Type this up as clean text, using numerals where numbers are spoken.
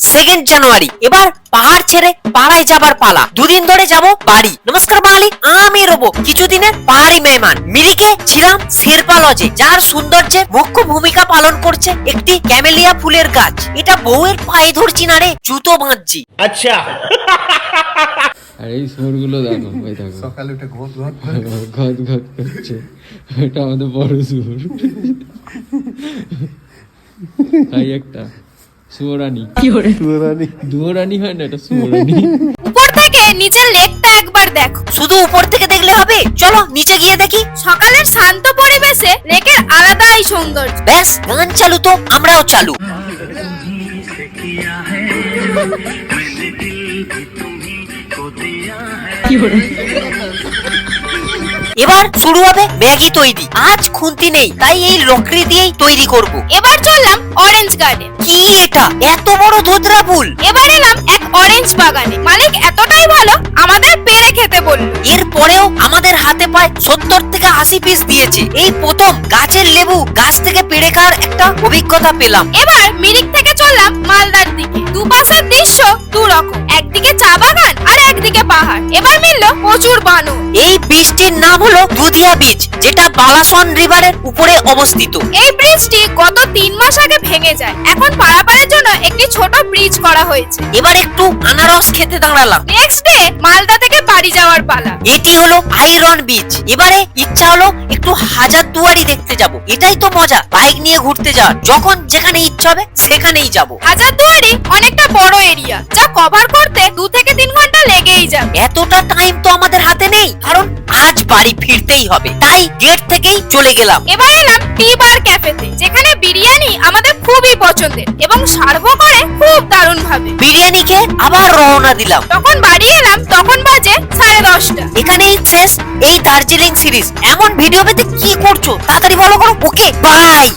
2 জানুয়ারি। এবার পাহাড় ছেড়ে পাড়ায় যাবার পালা। দুদিন ধরে যাব বাড়ি। নমস্কার বাঙালি, আমি রবো কিছুদিনের পাহাড়ি মেহমান। মিরিকে ছিলাম শেরপা লজে, যার সৌন্দর্যে মুখ্য ভূমিকা পালন করছে একটি ক্যামেলিয়া ফুলের গাছ। এটা বউয়ের পায়ে ধরছি না রে, জুতো বাঁধছি। আচ্ছা। আর এই সুরগুলো দেখো, ভাই দেখো সকালে উঠে ঘট ঘট ঘট ঘট করছে। এটা আমাদের বড় সুর। তাই একটা সুরানি, দুয়োরানি হয় না, এটা সুরানি। উপর থেকে নিচের লেকটা একবার দেখো। শুধু উপর থেকে দেখলে হবে, চলো নিচে গিয়ে দেখি। সকালের শান্ত পরিবেশে লেকের আলাদাই সৌন্দর্য। ব্যাস, গান চালু তো আমরাও চালু। এবার শুরু হবে ম্যাগি তৈরি। আজ খুন্তি নেই, তাই এই লকড়ি দিয়েই তৈরি করব। এবার চললাম অরেঞ্জ গার্ডেন। কি এটা, এত বড় ধুতরা ফুল! এবার এলাম এক অরেঞ্জ বাগানে। মালিক এতটাই ভালো, আমাদের পেরে খেতে বলল। এরপরেও আমাদের হাতে পায় 70 থেকে 80 পিস দিয়েছে। এই প্রথম গাছের লেবু গাছ থেকে পেড়ে খাওয়ার একটা অভিজ্ঞতা পেলাম। এবার মিরিক থেকে চললাম মালদার দিকে। দুপাশের দৃশ্য দুরকম, একদিকে চা বাগান আর একদিকে পাহাড়। এবার মিলল প্রচুর বানর। এই বৃষ্টির নাম হলো দুধিয়া বীজ, যেটা বালাসন রিভারের উপরে অবস্থিত। এই ব্রিজটি গত 3 মাস আগে ভেঙে যায়। এখন পারাপারের জন্য একটি ছোট ব্রিজ করা হয়েছে। এবার একটু আনারস খেতে দাঁড়ালাম। নেক্সট ডে মালদা থেকে বাড়ি যাওয়ার পালা। এটি হলো আইরন বীজ। এবারে ইচ্ছা হলো একটু হাজারদুয়ারি দেখতে যাব। এটাই তো মজা, বাইক নিয়ে ঘুরতে যাওয়ার। যখন যেখানে ইচ্ছা হবে সেখানেই যাব। হাজারদুয়ারি অনেকটা বড় এরিয়া, যা কভার করতে 2 থেকে 3 ঘন্টা লেগেই যাবে। এতটা টাইম তো আমাদের হাতে নেই, কারণ আজ বাড়ি ফিরতেই হবে। তাই গেট থেকেই চলে গেলাম। এবার এলাম টি বার ক্যাফেতে, যেখানে বিরিয়ানি আমাদের খুবই পছন্দের এবং সার্ভ করে খুব দারুণ ভাবে। বিরিয়ানি খেয়ে আবার রওনা দিলাম। তখন বাড়ি এলাম, তখন বাজে 10:30। এখানেই শেষ এই দার্জিলিং সিরিজ। এমন ভিডিও পেতে কি করছো, তাড়াতাড়ি ফলো করো। ওকে, বাই।